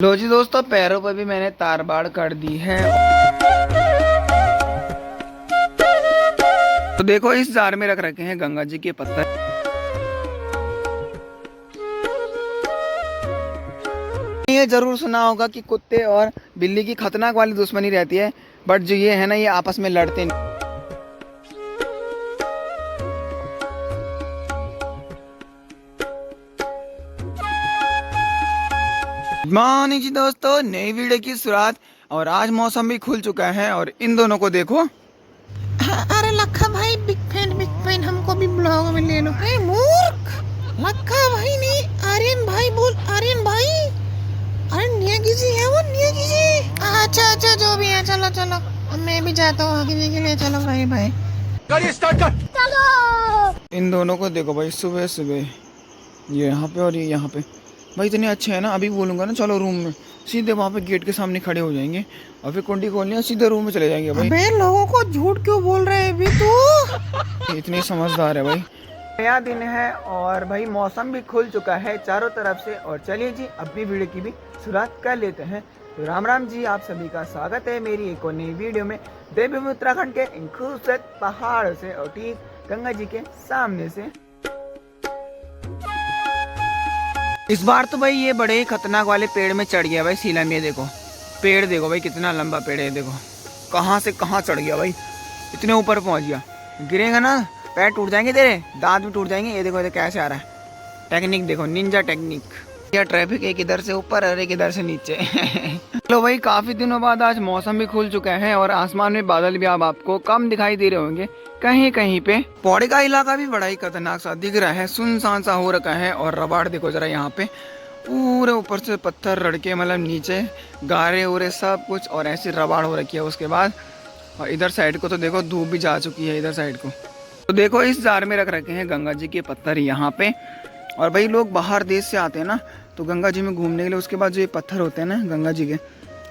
लो जी दोस्तों, पैरों पर भी मैंने तार बाड़ कर दी है। तो देखो, इस जार में रख रखे हैं गंगा जी के पत्थर। ये जरूर सुना होगा कि कुत्ते और बिल्ली की खतरनाक वाली दुश्मनी रहती है, बट जो ये है ना, ये आपस में लड़ते नहीं। गुड मॉर्निंग जी दोस्तों, नई वीडियो की शुरुआत। और आज मौसम भी खुल चुका है और इन दोनों को देखो। अरे लखा भाई, बिग फैन हमको भी ब्लॉग में ले लो। अरे मूर्ख, लखा भाई नहीं, आर्यन भाई बोल। आर्यन भाई, अरे नियागी जी है वो, नियागी जी। अच्छा जो भी है, चलो चलो, अब मैं भी जाता हूँ आगे के लिए। चलो भाई भाई, गाड़ी स्टार्ट कर। चलो। इन दोनों को देखो भाई, सुबह सुबह ये यहाँ पे और ये यहाँ पे भाई इतने अच्छे हैं ना। अभी बोलूँगा ना चलो रूम में, सीधे वहाँ पे गेट के सामने खड़े हो जाएंगे और फिर कुंडी खोलनी है, सीधे रूम में चले जाएंगे भाई। अबे लोगों को झूठ क्यों बोल रहे हैं अभी तू? इतने समझदार है भाई। नया दिन है और भाई मौसम भी खुल चुका है चारों तरफ से। और चलिए जी, अपनी वीडियो की भी शुरुआत कर लेते हैं। तो राम राम जी, आप सभी का स्वागत है मेरी एक और नई वीडियो में। देवभूमि उत्तराखंड के इन खूबसूरत पहाड़ से और ठीक गंगा जी के सामने से। इस बार तो भाई ये बड़े ही खतरनाक वाले पेड़ में चढ़ गया भाई सीला में। देखो पेड़, देखो भाई कितना लंबा पेड़ है। देखो कहाँ से कहाँ चढ़ गया भाई, इतने ऊपर पहुँच गया। गिरेगा ना पैर टूट जाएंगे, तेरे दांत भी टूट जाएंगे। ये देखो ये कैसे आ रहा है, टेक्निक देखो, निंजा टेक्निक। या ट्रैफिक एक इधर से ऊपर और एक इधर से नीचे। चलो भाई, काफी दिनों बाद आज मौसम भी खुल चुका है और आसमान में बादल भी अब आपको कम दिखाई दे रहे होंगे कहीं कहीं पे। पौड़ी का इलाका भी बड़ा ही खतरनाक सा दिख रहा है, सुनसान सा हो रखा है। और रबाड़ देखो जरा, यहाँ पे पूरे ऊपर से पत्थर रड़के, मतलब नीचे गारे उरे सब कुछ, और ऐसी रबाड़ हो रखी है उसके बाद। और इधर साइड को तो देखो धूप भी जा चुकी है इधर साइड को। तो देखो, इस जार में रख रखे हैं गंगा जी के पत्थर यहाँ पे। और भाई लोग बाहर देश से आते हैं ना, तो गंगा जी में घूमने के लिए, उसके बाद जो ये पत्थर होते हैं ना गंगा जी के,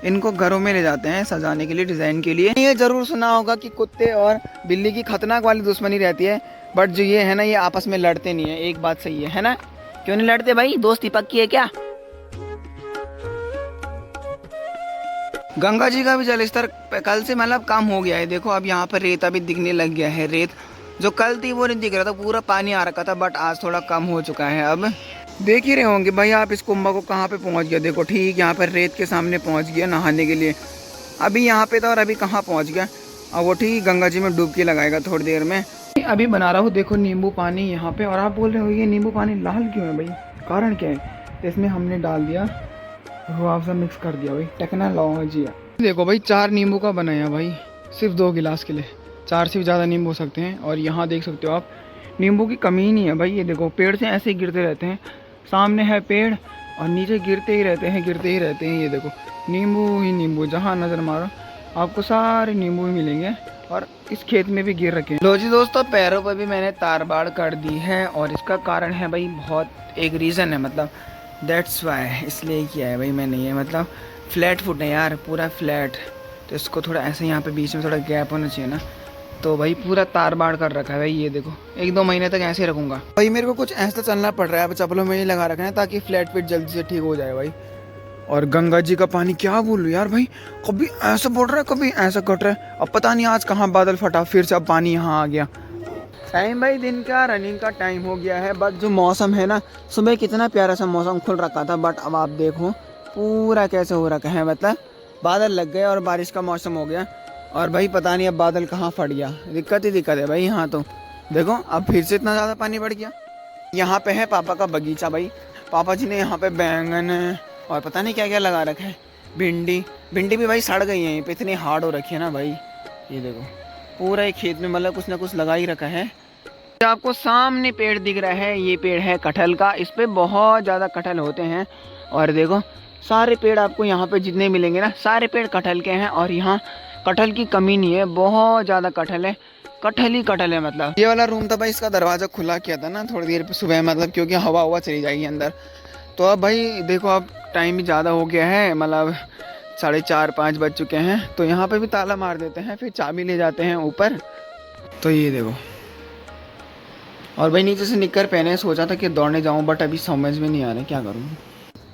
इनको घरों में ले जाते हैं सजाने के लिए, डिज़ाइन के लिए। ये जरूर सुना होगा कि कुत्ते और बिल्ली की खतरनाक वाली दुश्मनी रहती है, बट जो ये है ना, ये आपस में लड़ते नहीं है। एक बात सही है ना? क्यों नहीं लड़ते भाई, दोस्ती पक्की है क्या? गंगा जी का भी जलस्तर कल से मतलब कम हो गया है। देखो अब यहाँ पर रेत अभी दिखने लग गया है। रेत जो कल थी वो नहीं दिख रहा था, पूरा पानी आ रखा था, बट आज थोड़ा कम हो चुका है। अब देख ही रहे होंगे भाई आप इस कुंभा को, कहाँ पे पहुँच गया। देखो ठीक यहाँ पर रेत के सामने पहुँच गया नहाने के लिए। अभी यहाँ पे था और अभी कहाँ पहुँच गया। और वो ठीक गंगा जी में डुबकी लगाएगा थोड़ी देर में। अभी बना रहा हूँ देखो नींबू पानी यहाँ पे। और आप बोल रहे हो ये नींबू पानी लाल क्यों है भाई, कारण क्या है? तो इसमें हमने डाल दिया रुआवजा, मिक्स कर दिया भाई, टेक्नोलॉजी। देखो भाई 4 नींबू का बनाया भाई, सिर्फ 2 गिलास के लिए। 4 से भी ज़्यादा नींबू हो सकते हैं। और यहाँ देख सकते हो आप, नींबू की कमी ही नहीं है भाई। ये देखो पेड़ से ऐसे ही गिरते रहते हैं, सामने है पेड़ और नीचे गिरते ही रहते हैं, गिरते ही रहते हैं। ये देखो नींबू ही नींबू, जहाँ नज़र मारो आपको सारे नींबू ही मिलेंगे। और इस खेत में भी गिर रखे हैं। लो जी दोस्तों, पैरों पर भी मैंने तार बाड़ कर दी है। और इसका कारण है भाई, बहुत एक रीज़न है, मतलब दैट्स वाई, इसलिए किया है भाई मैंने ये। मतलब फ्लैट फुट है यार, पूरा फ्लैट। तो इसको थोड़ा ऐसे यहाँ पे बीच में थोड़ा गैप होना चाहिए ना, तो भाई पूरा तार बाड़ कर रखा है भाई। ये देखो 1-2 महीने तक ऐसे ही रखूँगा भाई। मेरे को कुछ ऐसा चलना पड़ रहा है, अब चप्पलों में ही लगा रखना है ताकि फ्लैट फिट जल्दी से ठीक हो जाए भाई। और गंगा जी का पानी क्या बोलूँ यार भाई, कभी ऐसा बढ़ रहा है कभी ऐसा घट रहा है। अब पता नहीं आज कहाँ बादल फटा, फिर से अब पानी यहाँ आ गया। टाइम भाई दिन का रनिंग का टाइम हो गया है। बट जो मौसम है ना, सुबह कितना प्यारा सा मौसम खुल रखा था, बट अब आप देखो पूरा कैसे हो रखा है। मतलब बादल लग गए और बारिश का मौसम हो गया। और भाई पता नहीं अब बादल कहाँ फट गया, दिक्कत ही दिक्कत है भाई। यहाँ तो देखो अब फिर से इतना ज़्यादा पानी बढ़ गया। यहाँ पे है पापा का बगीचा भाई। पापा जी ने यहाँ पे बैंगन और पता नहीं क्या क्या लगा रखा है। भिंडी भी भाई सड़ गई है, यहीं पे इतनी हार्ड हो रखी है ना भाई। ये देखो पूरा एक खेत में मतलब कुछ ना कुछ लगा ही रखा है। आपको सामने पेड़ दिख रहा है, ये पेड़ है कटहल का। इस पे बहुत ज़्यादा कटहल होते हैं। और देखो सारे पेड़ आपको यहाँ पे जितने मिलेंगे ना, सारे पेड़ कटहल के हैं। और यहाँ कटहल की कमी नहीं है, बहुत ज़्यादा कटहल है, कटहल ही कटहल है। मतलब ये वाला रूम था भाई, इसका दरवाज़ा खुला किया था ना थोड़ी देर सुबह, मतलब क्योंकि हवा चली जाएगी अंदर। तो अब भाई देखो अब टाइम भी ज़्यादा हो गया है, मतलब 4:30-5 बज चुके हैं। तो यहाँ पे भी ताला मार देते हैं, फिर चाबी ले जाते हैं ऊपर। तो ये देखो, और भाई नीचे से निक्कर पहने, सोचा था कि दौड़ने जाऊँ, बट अभी समझ में नहीं आ रहा क्या करूँ।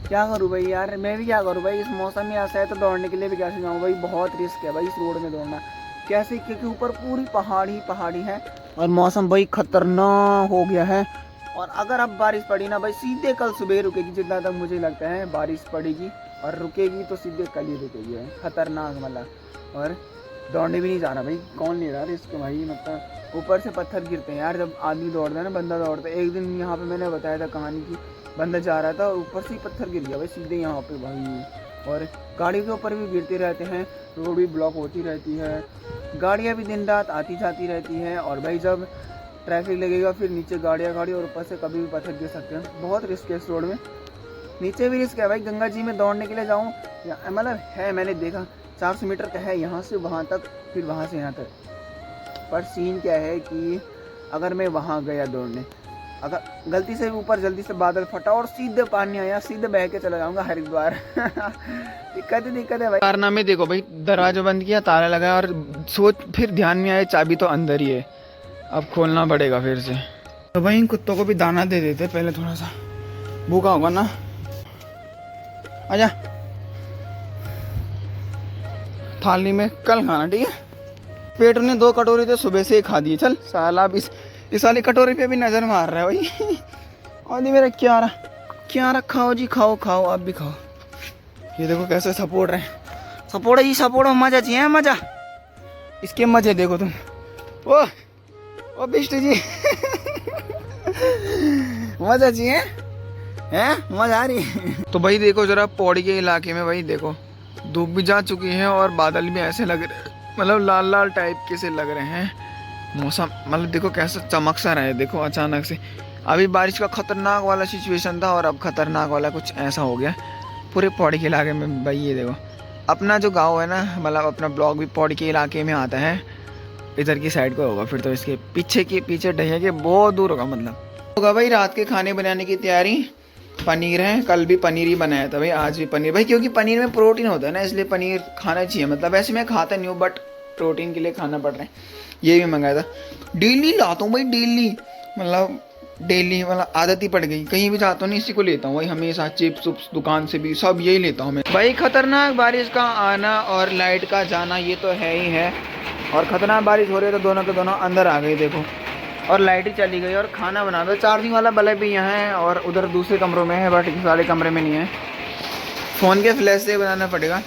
क्या करूँ भाई यार, मैं भी क्या करूँ भाई, इस मौसम में ऐसा है तो दौड़ने के लिए भी कैसे जाऊँ भाई, बहुत रिस्क है भाई इस रोड में दौड़ना। कैसे, क्योंकि ऊपर पूरी पहाड़ी पहाड़ी है और मौसम भाई खतरनाक हो गया है। और अगर अब बारिश पड़ी ना भाई, सीधे कल सुबह रुकेगी, जितना तक मुझे लगता है बारिश पड़ेगी और रुकेगी तो सीधे कल ही रुकेगी भाई, खतरनाक मतलब। और दौड़ने भी नहीं जा रहा भाई, कौन ले रहा रिस्क भाई, मतलब ऊपर से पत्थर गिरते हैं यार जब आदमी दौड़ता है ना, बंदा दौड़ता है। एक दिन यहाँ पे मैंने बताया था कहानी की, बंदा जा रहा था और ऊपर से ही पत्थर गिर गया भाई सीधे यहाँ पे भाई। और गाड़ियों के ऊपर भी गिरते रहते हैं, रोड भी ब्लॉक होती रहती है, गाड़ियाँ भी दिन रात आती जाती रहती हैं। और भाई जब ट्रैफिक लगेगा फिर नीचे गाड़ियाँ गाड़ी और ऊपर से कभी भी पत्थर गिर सकते हैं, बहुत रिस्क है इस रोड में। नीचे भी रिस्क है भाई, गंगा जी में दौड़ने के लिए जाऊँ मतलब है, मैंने देखा 400 मीटर का है यहाँ से वहाँ तक, फिर वहाँ से यहाँ तक। पर सीन क्या है कि अगर मैं वहाँ गया दौड़ने, अगर गलती से ऊपर जल्दी से बादल फटा और सीधे पानी आया, सीधे बह के चला जाऊँगा हरिद्वार। दिक्कत है भाई। कारनामे देखो भाई, दरवाजा बंद किया, ताला लगाया और सोच फिर ध्यान में आया चाबी तो अंदर ही है, अब खोलना पड़ेगा फिर से। तो भाई इन कुत्तों को भी दाना दे देते पहले, थोड़ा सा भूखा होगा ना। आजा थाली में कल खाना, ठीक है। पेट ने 2 कटोरी तो सुबह से ही खा दिए। चल साला अब इस वाली कटोरी पे भी नजर मार रहा है भाई। और नहीं मेरा क्या रखा हो जी, खाओ खाओ आप भी खाओ। ये देखो कैसे सपोर्ट रहे, सपोर्ट मजा चाहिए, मजा इसके मजे देखो तुम। ओ बिष्ट जी मजा चाहिए हैं, मजा आ रही है। तो भाई देखो जरा पौड़ी के इलाके में भाई देखो धूप भी जा चुकी है और बादल भी ऐसे लग रहे, मतलब लाल लाल टाइप के से लग रहे हैं। मौसम मतलब देखो कैसा चमक सा रहा है, देखो अचानक से अभी बारिश का खतरनाक वाला सिचुएशन था और अब खतरनाक वाला कुछ ऐसा हो गया पूरे पौड़ी के इलाके में। भाई ये देखो अपना जो गांव है ना, मतलब अपना ब्लॉक भी पौड़ी के इलाके में आता है, इधर की साइड को होगा, फिर तो इसके पीछे ढहे के बहुत दूर होगा। मतलब होगा भाई रात के खाने बनाने की तैयारी। पनीर है, कल भी पनीर ही बनाया था भाई, आज भी पनीर भाई, क्योंकि पनीर में प्रोटीन होता है ना, इसलिए पनीर खाना चाहिए। मतलब वैसे मैं खाता नहीं हूँ बट प्रोटीन के लिए खाना पड़ रहा है। ये भी मंगाया था, डेली लाता हूँ भाई, डेली मतलब आदत ही पड़ गई, कहीं भी जाता हूँ नहीं इसी को लेता हूँ भाई हमेशा। चिप्स उप्स दुकान से भी सब यही लेता हूँ मैं भाई। खतरनाक बारिश का आना और लाइट का जाना ये तो है ही है। और खतरनाक बारिश हो रही है तो दोनों के दोनों अंदर आ गए देखो, और लाइट ही चली गई। और खाना बना दो, चार्जिंग वाला बल्ब भी यहाँ है और उधर दूसरे कमरों में है, बट इस वाले कमरे में नहीं है, फ़ोन के फ्लैश से बनाना पड़ेगा।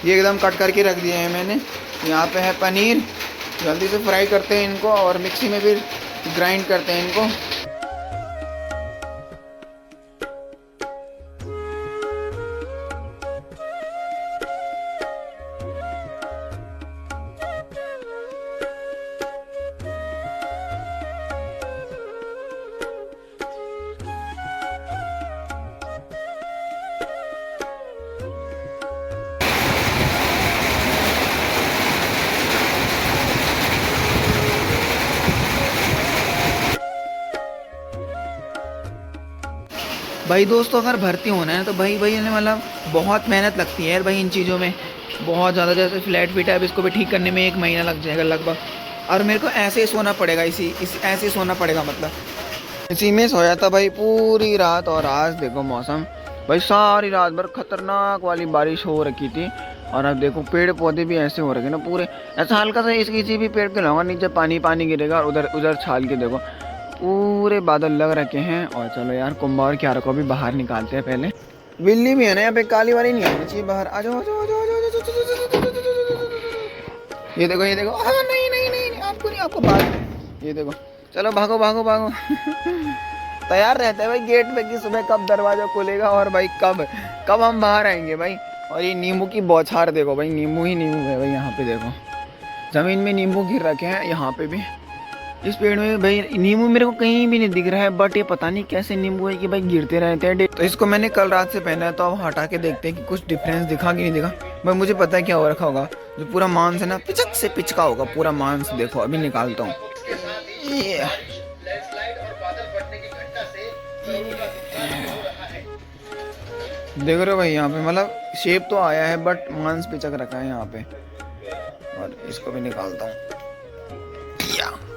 ये एकदम कट करके रख दिए हैं मैंने। यहाँ पे है पनीर, जल्दी से फ्राई करते हैं इनको और मिक्सी में फिर ग्राइंड करते हैं इनको। भाई दोस्तों अगर भर्ती होना है तो भाई मतलब बहुत मेहनत लगती है यार भाई इन चीज़ों में, बहुत ज़्यादा। जैसे फ्लैट फिट है, अब इसको भी ठीक करने में 1 महीना लग जाएगा लगभग, और मेरे को ऐसे ही सोना पड़ेगा, ऐसे ही सोना पड़ेगा, मतलब इसी में सोया था भाई पूरी रात। और आज देखो मौसम भाई, सारी रात भर खतरनाक वाली बारिश हो रखी थी। और अब देखो पेड़ पौधे भी ऐसे हो रखे ना पूरे, ऐसा हल्का सा इसकी किसी भी पेड़ के लगाऊंगा नीचे पानी गिरेगा, और उधर छाल के देखो पूरे बादल लग रखे हैं। और चलो यार कुंभा और क्यारा को भी बाहर निकालते हैं पहले। बिल्ली भी है ना यहाँ पे, काली वाली नहीं आनी चाहिए बाहर। आ जाओ। ये देखो नहीं आपको बाहर, ये देखो चलो भागो। तैयार रहते हैं भाई गेट पे कि सुबह कब दरवाजा खुलेगा और भाई कब हम बाहर आएंगे भाई। और ये नींबू की बौछार देखो भाई, नींबू ही नींबू है भाई। यहाँ पे देखो जमीन में नींबू गिर रखे हैं, यहाँ पे भी इस पेड़ में भाई नींबू मेरे को कहीं भी नहीं दिख रहा है, बट ये पता नहीं कैसे नींबू है कि भाई गिरते रहते हैं। तो इसको मैंने कल रात से पहना है, तो अब हटा के देखते हैं कि कुछ डिफरेंस दिखा कि नहीं दिखा। भाई मुझे पता है क्या हो रखा होगा, जो पूरा मांस है ना पिचक से पिचका होगा पूरा मांस। देखो अभी निकालता हूँ, देख रहे हो भाई यहाँ पे, मतलब शेप तो आया है बट मांस पिचक रखा है यहाँ पे। और इसको भी निकालता हूँ,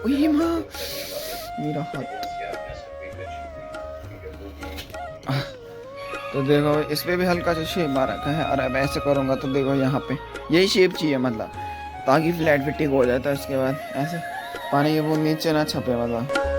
मेरा हाथ तो देखो इस पे भी हल्का सा शेप आ रखा है, और अब ऐसे करूँगा तो देखो यहाँ पे यही शेप चाहिए मतलब, ताकि फ्लैट फिटिंग हो जाता है। उसके बाद ऐसे पानी की बूंद नीचे ना छपे मतलब।